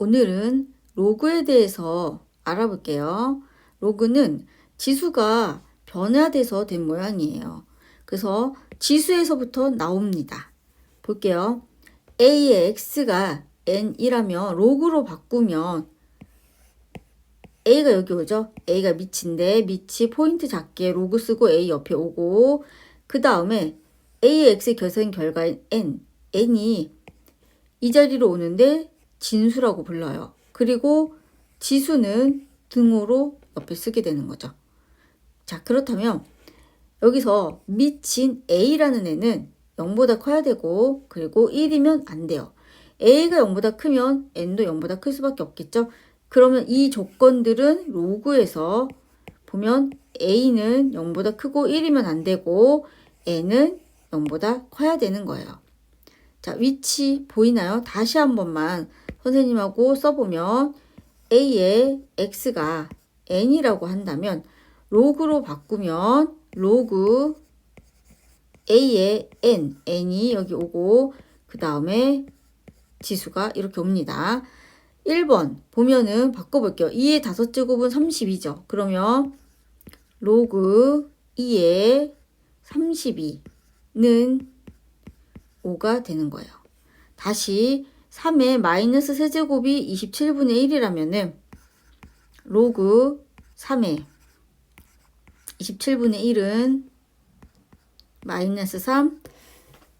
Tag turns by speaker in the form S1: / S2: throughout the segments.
S1: 오늘은 로그에 대해서 알아볼게요. 로그는 지수가 변화돼서 된 모양이에요. 그래서 지수에서부터 나옵니다. 볼게요. A의 x가 n이라면 로그로 바꾸면 A가 여기 오죠? A가 밑인데 밑이 포인트 작게 로그 쓰고 A 옆에 오고 그 다음에 A의 x의 계산 결과인 n이 이 자리로 오는데 진수라고 불러요. 그리고 지수는 등호로 옆에 쓰게 되는 거죠. 자, 그렇다면 여기서 밑인 A라는 애는 0보다 커야 되고 그리고 1이면 안 돼요. A가 0보다 크면 N도 0보다 클 수밖에 없겠죠. 그러면 이 조건들은 로그에서 보면 A는 0보다 크고 1이면 안 되고 N은 0보다 커야 되는 거예요. 자, 위치 보이나요? 다시 한 번만 선생님하고 써보면 A의 x가 n이라고 한다면 로그로 바꾸면 로그 A의 n이 여기 오고 그 다음에 지수가 이렇게 옵니다. 1번 보면은 바꿔볼게요. 2의 5제곱은 32죠. 그러면 로그 2의 32는 5가 되는 거예요. 다시 3의 마이너스 세제곱이 27분의 1이라면은 로그 3의 27분의 1은 마이너스 3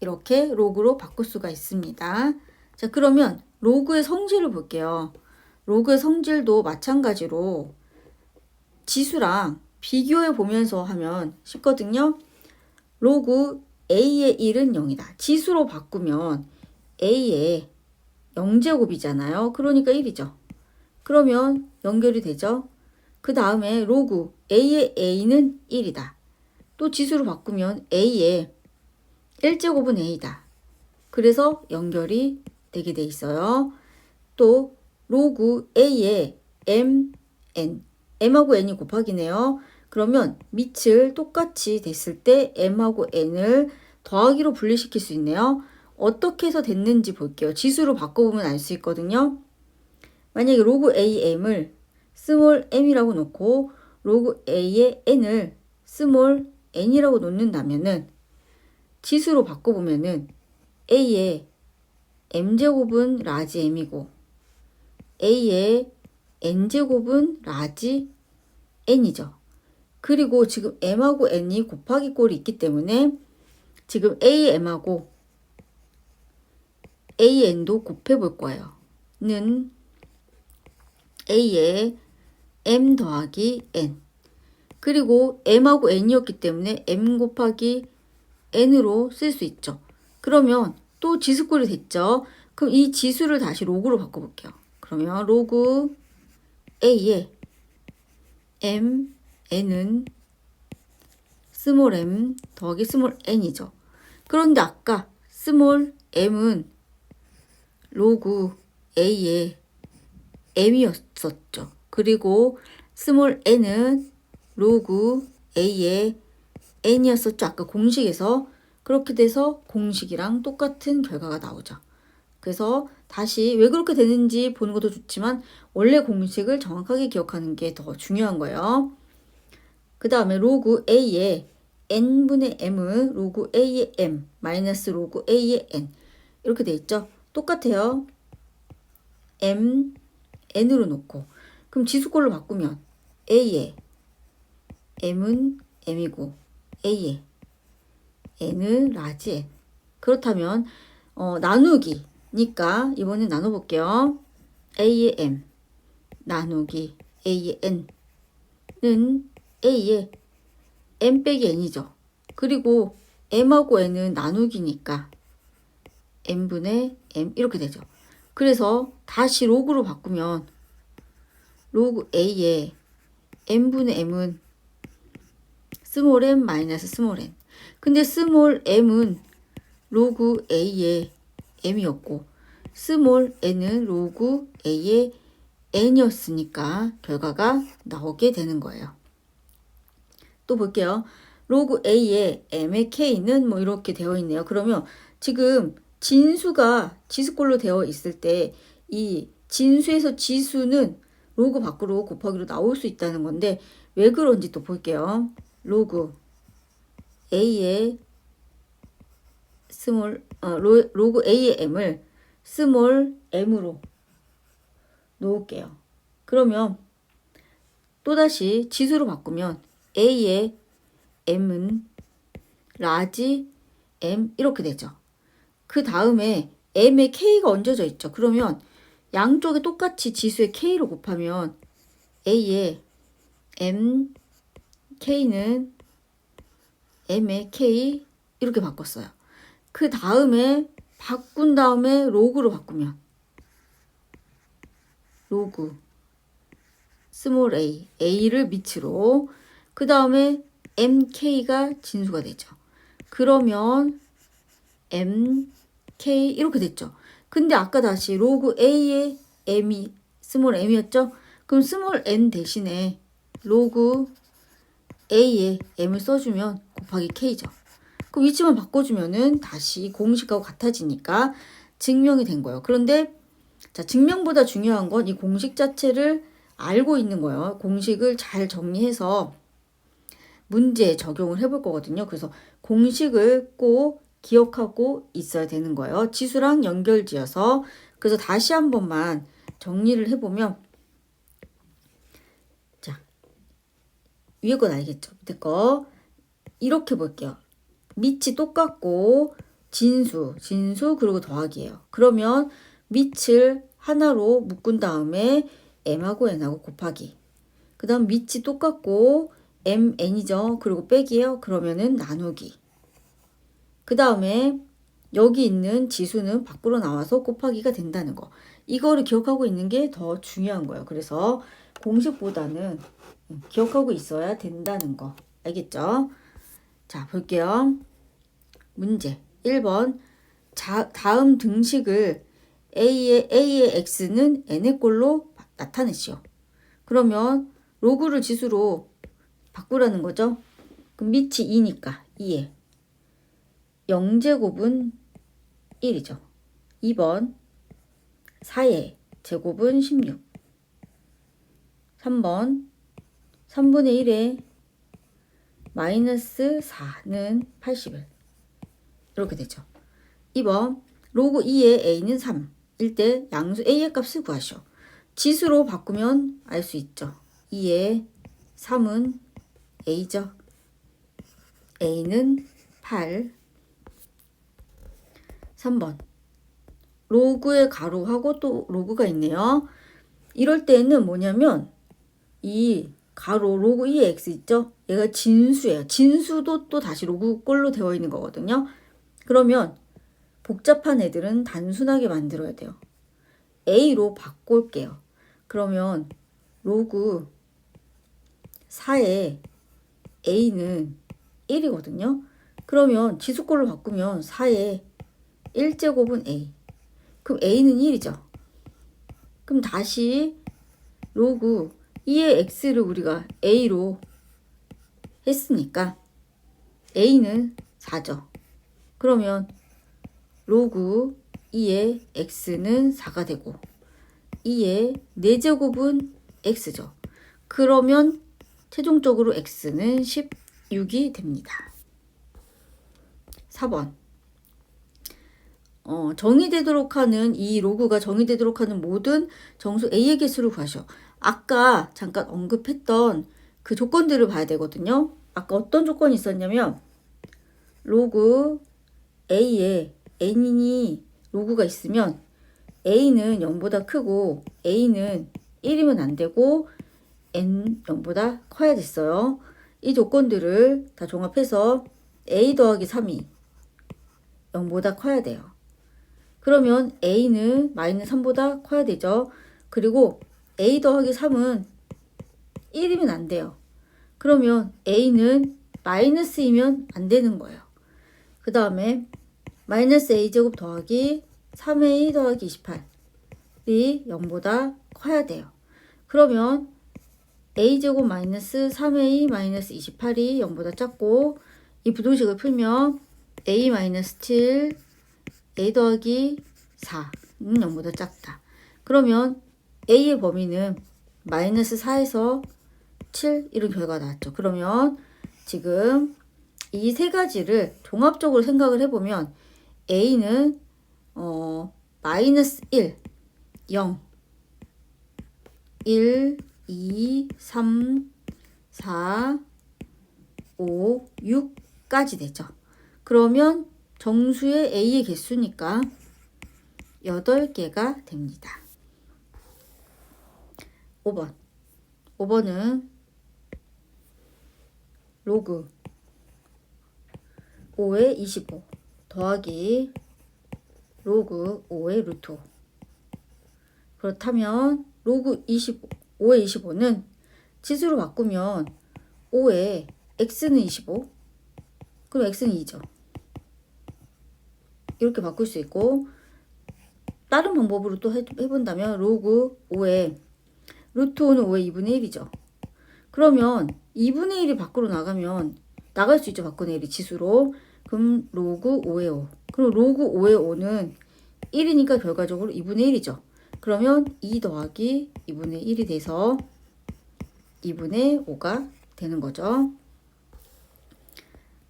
S1: 이렇게 로그로 바꿀 수가 있습니다. 자, 그러면 로그의 성질을 볼게요. 로그의 성질도 마찬가지로 지수랑 비교해 보면서 하면 쉽거든요. 로그 A의 1은 0이다. 지수로 바꾸면 A의 0제곱이잖아요. 그러니까 1이죠. 그러면 연결이 되죠. 그 다음에 로그 A의 A는 1이다. 또 지수로 바꾸면 A의 1제곱은 A다. 그래서 연결이 되게 돼 있어요. 또 로그 A의 M하고 N이 곱하기네요. 그러면 밑을 똑같이 됐을 때 M하고 N을 더하기로 분리시킬 수 있네요. 어떻게 해서 됐는지 볼게요. 지수로 바꿔보면 알 수 있거든요. 만약에 로그 AM을 스몰 m이라고 놓고 로그 A의 n을 스몰 n이라고 놓는다면은 지수로 바꿔보면은 A의 m제곱은 라지 m이고 A의 n제곱은 라지 n이죠. 그리고 지금 m하고 n이 곱하기 꼴이 있기 때문에 지금 AM하고 AN도 곱해볼 거예요. 는 A의 M 더하기 N. 그리고 M하고 N이었기 때문에 M 곱하기 N으로 쓸 수 있죠. 그러면 또 지수꼴이 됐죠. 그럼 이 지수를 다시 로그로 바꿔볼게요. 그러면 로그 A의 M, N은 스몰 m 더하기 스몰 n이죠. 그런데 아까 스몰 m은 로그 A의 m이었었죠. 그리고 스몰 n은 로그 A의 n이었었죠. 아까 공식에서. 그렇게 돼서 공식이랑 똑같은 결과가 나오죠. 그래서 다시 왜 그렇게 되는지 보는 것도 좋지만 원래 공식을 정확하게 기억하는 게 더 중요한 거예요. 그 다음에 로그 A의 n분의 m은 로그 A의 m 마이너스 로그 A의 n 이렇게 돼 있죠. 똑같아요. m, n으로 놓고 그럼 지수꼴로 바꾸면 A의 m은 m이고 A의 n은 라지 n. 그렇다면 나누기니까 이번엔 나눠볼게요. A의 m 나누기 A의 n은 A의 m 빼기 n이죠. 그리고 m하고 n은 나누기니까 m분의 m 이렇게 되죠. 그래서 다시 로그로 바꾸면 로그 A의 m분의 m은 스몰 m 마이너스 스몰 n. 근데 스몰 m은 로그 A의 m이었고 스몰 n은 로그 A의 n이었으니까 결과가 나오게 되는 거예요. 또 볼게요. 로그 A의 m의 k는 뭐 이렇게 되어 있네요. 그러면 지금 진수가 지수꼴로 되어 있을 때 이 진수에서 지수는 로그 밖으로 곱하기로 나올 수 있다는 건데 왜 그런지 또 볼게요. 로그 A의 로그 A의 M을 스몰 m으로 놓을게요. 그러면 또다시 지수로 바꾸면 A의 M은 라지 M 이렇게 되죠. 그 다음에 M에 K가 얹어져 있죠. 그러면 양쪽에 똑같이 지수의 K로 곱하면 A의 M, K는 M의 K 이렇게 바꿨어요. 그 다음에 바꾼 다음에 로그로 바꾸면 로그 스몰 a, a를 밑으로 그 다음에 mk가 진수가 되죠. 그러면 mk 이렇게 됐죠. 근데 아까 다시 로그 a의 m이 스몰 m이었죠. 그럼 스몰 m 대신에 로그 a의 m을 써주면 곱하기 k죠. 그 위치만 바꿔주면은 다시 공식하고 같아지니까 증명이 된 거예요. 그런데 자, 증명보다 중요한 건 이 공식 자체를 알고 있는 거예요. 공식을 잘 정리해서 문제에 적용을 해볼 거거든요. 그래서 공식을 꼭 기억하고 있어야 되는 거예요. 지수랑 연결지어서. 그래서 다시 한 번만 정리를 해보면 자, 위에 건 알겠죠? 밑에 거 이렇게 볼게요. 밑이 똑같고 진수 그리고 더하기예요. 그러면 밑을 하나로 묶은 다음에 m하고 n하고 곱하기. 그 다음 밑이 똑같고 mn이죠. 그리고 빼기예요. 그러면은 나누기. 그 다음에 여기 있는 지수는 밖으로 나와서 곱하기가 된다는 거. 이거를 기억하고 있는 게 더 중요한 거예요. 그래서 공식보다는 기억하고 있어야 된다는 거. 알겠죠? 자, 볼게요. 문제 1번. 다음 등식을 A의 X는 N의 꼴로 나타내시오. 그러면 로그를 지수로 바꾸라는 거죠. 그럼 밑이 2니까 2에 0제곱은 1이죠. 2번 4의 제곱은 16. 3번 3분의 1에 마이너스 4는 81. 이렇게 되죠. 2번 로그 2의 a는 3. 일 때 양수 a의 값을 구하시오. 지수로 바꾸면 알 수 있죠. 2의 3은 a죠. a는 8. 3번 로그의 가로하고 또 로그가 있네요. 이럴 때는 뭐냐면 이 가로 로그 2의 x 있죠? 얘가 진수예요. 진수도 또 다시 로그 꼴로 되어 있는 거거든요. 그러면 복잡한 애들은 단순하게 만들어야 돼요. a로 바꿀게요. 그러면 로그 4의 a는 1이거든요. 그러면 지수꼴로 바꾸면 4의 1제곱은 a. 그럼 a는 1이죠. 그럼 다시 로그 2의 x를 우리가 a로 했으니까 a는 4죠. 그러면 로그 2의 x는 4가 되고 2의 4제곱은 x죠. 그러면 최종적으로 x는 16이 됩니다. 4번 정의되도록 하는 이 로그가 정의되도록 하는 모든 정수 a의 개수를 구하셔. 아까 잠깐 언급했던 그 조건들을 봐야 되거든요. 아까 어떤 조건이 있었냐면 로그 a에 n이 로그가 있으면 a는 0보다 크고 a는 1이면 안 되고 n 0보다 커야 됐어요. 이 조건들을 다 종합해서 a 더하기 3이 0보다 커야 돼요. 그러면 a는 마이너스 3보다 커야 되죠. 그리고 a 더하기 3은 1이면 안 돼요. 그러면 a는 마이너스이면 안 되는 거예요. 그 다음에 마이너스 a제곱 더하기 3a 더하기 28이 0보다 커야 돼요. 그러면 a제곱 마이너스 3a 마이너스 28이 0보다 작고 이 부등식을 풀면 a 마이너스 7 a 더하기 4는 0보다 작다. 그러면 A의 범위는 마이너스 4에서 7 이런 결과가 나왔죠. 그러면 지금 이 세 가지를 종합적으로 생각을 해보면 A는 마이너스 1, 0, 1, 2, 3, 4, 5, 6까지 되죠. 그러면 정수의 A의 개수니까 8개가 됩니다. 5번은 로그 5의 25 더하기 로그 5의 루트 5. 그렇다면 로그 5의 25는 지수로 바꾸면 5의 x는 25, 그럼 x는 2죠. 이렇게 바꿀 수 있고, 다른 방법으로 또 해본다면 로그 5의 루트 5는 5의 2분의 1이죠. 그러면 2분의 1이 밖으로 나갈 수 있죠. 밖으로 1이 지수로. 그럼 로그 5의 5. 그럼 로그 5의 5는 1이니까 결과적으로 2분의 1이죠. 그러면 2 더하기 2분의 1이 돼서 2분의 5가 되는 거죠.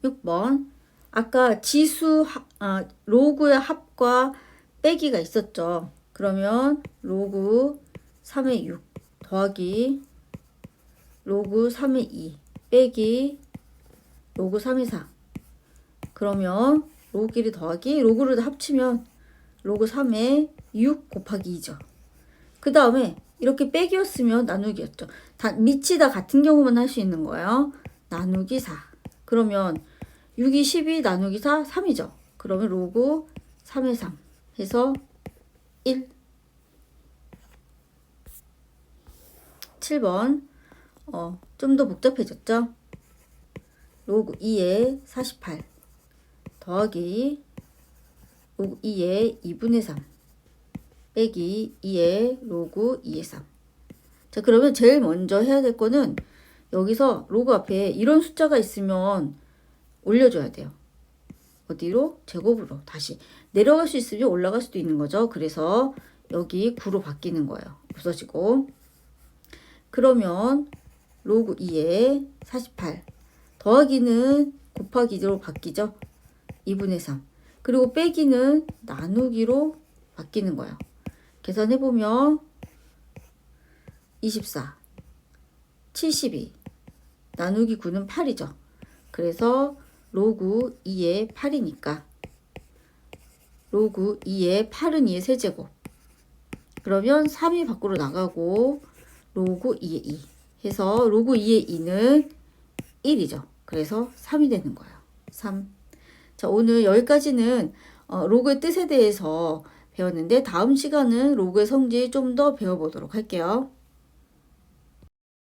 S1: 6번. 아까 로그의 합과 빼기가 있었죠. 그러면 로그 3의 6 더하기 로그 3의 2 빼기 로그 3의 4. 그러면 로그끼리 더하기 로그를 합치면 로그 3의 6 곱하기 2죠. 그 다음에 이렇게 빼기였으면 나누기였죠. 밑이 다 같은 경우만 할 수 있는 거예요. 나누기 4. 그러면 6이 12 나누기 4, 3이죠. 그러면 로그 3의 3 해서 1. 7번. 좀 더 복잡해졌죠? 로그 2의 48 더하기 로그 2의 2분의 3 빼기 2의 로그 2의 3. 자, 그러면 제일 먼저 해야 될 거는 여기서 로그 앞에 이런 숫자가 있으면 올려줘야 돼요. 어디로? 제곱으로 다시 내려갈 수 있으면 올라갈 수도 있는 거죠. 그래서 여기 9로 바뀌는 거예요. 없어지고. 그러면 로그 2의 48 더하기는 곱하기로 바뀌죠. 2분의 3. 그리고 빼기는 나누기로 바뀌는 거예요. 계산해보면 24, 72, 나누기 9는 8이죠. 그래서 로그 2의 8이니까 로그 2의 8은 2의 세제곱. 그러면 3이 밖으로 나가고 로그 2의 2 해서 로그 2의 2는 1이죠. 그래서 3이 되는 거예요. 3. 자, 오늘 여기까지는 로그의 뜻에 대해서 배웠는데 다음 시간은 로그의 성질 좀 더 배워보도록 할게요.